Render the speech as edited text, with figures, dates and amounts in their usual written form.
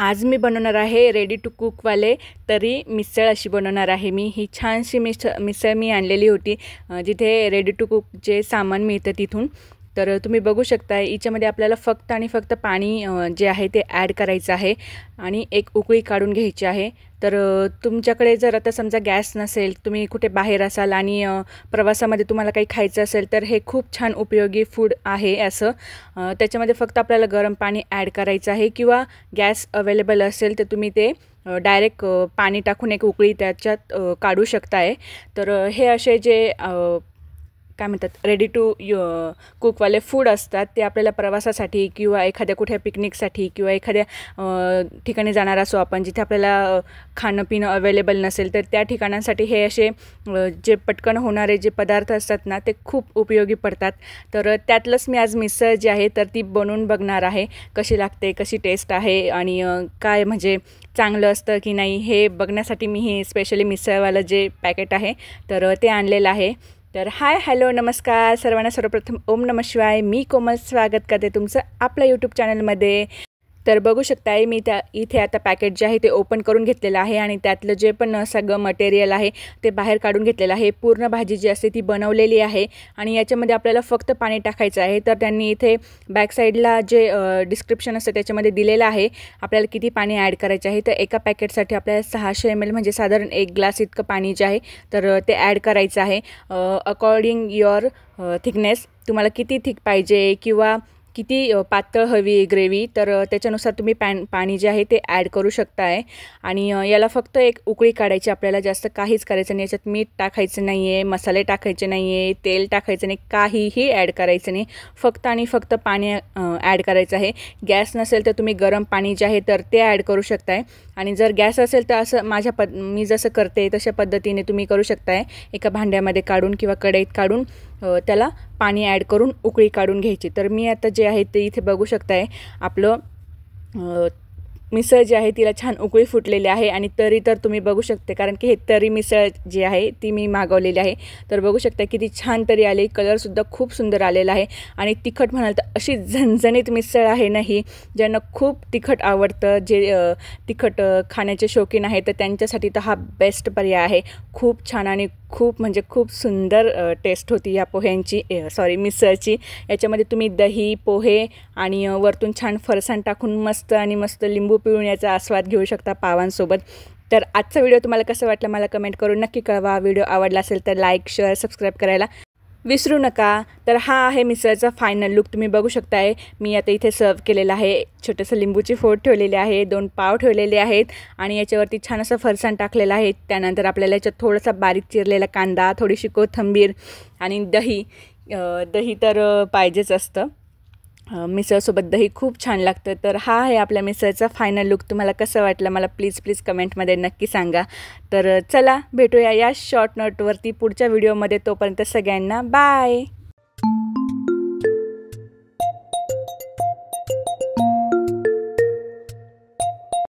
आज मी बनवणार आहे रेडी टू कुकवाले तरी मिसळ अशी बनवणार आहे मी। ही छानशी मिसळ मी आणलेली होती जिथे रेडी टू कुक जे सामान मिळतं तिथून। तर तुम्ही बघू शकता याच्यामध्ये आपल्याला फक्त आणि फक्त पाणी जे आहे ते ॲड करायचं आहे आणि एक उकळी काढून घ्यायची आहे। तर तुमच्याकडे जर आता समजा गॅस नसेल, तुम्ही कुठे बाहेर असाल आणि प्रवासामध्ये तुम्हाला काही खायचं असेल तर हे खूप छान उपयोगी फूड आहे असं। त्याच्यामध्ये फक्त आपल्याला गरम पाणी ॲड करायचं आहे किंवा गॅस अवेलेबल असेल तर तुम्ही ते डायरेक्ट पाणी टाकून एक उकळी त्याच्यात काढू शकताय। तर हे असे जे काय म्हणतात रेडी टू कुकवाले फूड असतात ते आपल्याला प्रवासासाठी किंवा एखाद्या कुठे पिकनिकसाठी किंवा एखाद्या ठिकाणी जाणार असो आपण जिथे आपल्याला खाणं पिणं अवेलेबल नसेल तर त्या ठिकाणांसाठी हे असे जे पटकन होणारे जे पदार्थ असतात ना ते खूप उपयोगी पडतात। तर त्यातलंच मी आज मिसळ जी आहे तर ती बनवून बघणार आहे, कशी लागते, कशी टेस्ट आहे आणि काय म्हणजे चांगलं असतं की नाही हे बघण्यासाठी मी हे स्पेशली मिसळवालं जे पॅकेट आहे तर ते आणलेलं आहे। तर हाय हॅलो नमस्कार सर्वांना, सर्वप्रथम ओम नमः शिवाय। मी कोमल स्वागत करते तुमचं आपल्या यूट्यूब चॅनलमध्ये। तर बघू शकताय मी इथे आता पॅकेट जे आहे ते ओपन करून घेतलेलं आहे आणि त्यातलं जे पण सगळं मटेरियल आहे ते बाहेर काढून घेतलेलं आहे। पूर्ण भाजी जी असते ती बनवलेली आहे आणि याच्यामध्ये आपल्याला फक्त पाणी टाकायचं आहे। तर त्यांनी इथे बॅक साईडला जे डिस्क्रिप्शन असतं त्याच्यामध्ये दिलेलं आहे आपल्याला किती पाणी ॲड करायचं आहे। तर एका पॅकेटसाठी आपल्याला 600 ml म्हणजे साधारण 1 ग्लास इतकं पाणी जे आहे तर ते ॲड करायचं आहे। अकॉर्डिंग युअर थिकनेस, तुम्हाला किती थिक पाहिजे किंवा किती पातळ हवी ग्रेव्ही तर त्याच्यानुसार तुम्ही पाणी जे आहे ते ॲड करू शकताय। आणि याला फक्त एक उकळी काढायची आपल्याला, जास्त काहीच करायचं नाही। याच्यात मीठ टाकायचं नाही आहे, मसाले टाकायचे नाही आहे, तेल टाकायचं नाही, काहीही ॲड करायचं नाही, फक्त आणि फक्त पाणी ॲड करायचं आहे। गॅस नसेल तर तुम्ही गरम पाणी जे आहे तर ते ॲड करू शकताय आणि जर गॅस असेल तर असं मी जसं करते तशा पद्धतीने तुम्ही करू शकताय। एका भांड्यामध्ये काढून किंवा कढईत काढून त्याला पाणी ॲड करून उकळी काढून घ्यायची। तर मी आता जे आहे ते इथे बघू शकताय आपलं मिसळ जी आहे तिला छान उकळी फुटलेली आहे आणि तरी तर तुम्ही बघू शकते, कारण की हे तरी मिसळ जी आहे ती मी मागवलेली आहे। तर बघू शकता किती छान तरी आली, कलरसुद्धा खूप सुंदर आलेला आहे आणि तिखट म्हणाल तर अशी झणझणीत मिसळ आहे ना ही। ज्यांना खूप तिखट आवडतं, जे तिखट खाण्याचे शौकीन आहे तर त्यांच्यासाठी तर हा बेस्ट पर्याय आहे। खूप छान आणि खूप म्हणजे खूप सुंदर टेस्ट होती या पोह्यांची, मिसळची। याच्यामध्ये तुम्ही दही, पोहे आणि वरतून छान फरसाण टाकून मस्त आणि मस्त लिंबू पिळून याचा आस्वाद घेऊ शकता पावांसोबत। तर आजचा व्हिडिओ तुम्हाला कसं वाटलं मला कमेंट करून नक्की कळवा। व्हिडिओ आवडला असेल तर लाईक, शेअर, सबस्क्राईब करायला विसरू नका। तर हा आहे मिसळचा फायनल लुक, तुम्ही बघू शकताय। मी आता इथे सर्व केलेलं आहे, छोटंसं लिंबूची फोड ठेवलेली आहे, 2 पाव ठेवलेले आहेत आणि याच्यावरती छान असं फरसाण टाकलेलं आहे। त्यानंतर आपल्याला याच्यात थोडासा बारीक चिरलेला कांदा, थोडीशी कोथिंबीर आणि दही तर पाहिजेच असतं, मिसळसोबत दही खूप छान लागतं। तर हा आहे आपल्या मिसळचा फायनल लुक, तुम्हाला कसं वाटलं मला प्लीज कमेंटमध्ये नक्की सांगा। तर चला भेटूया या शॉर्ट नोटवरती पुढच्या व्हिडिओमध्ये, तोपर्यंत सगळ्यांना बाय।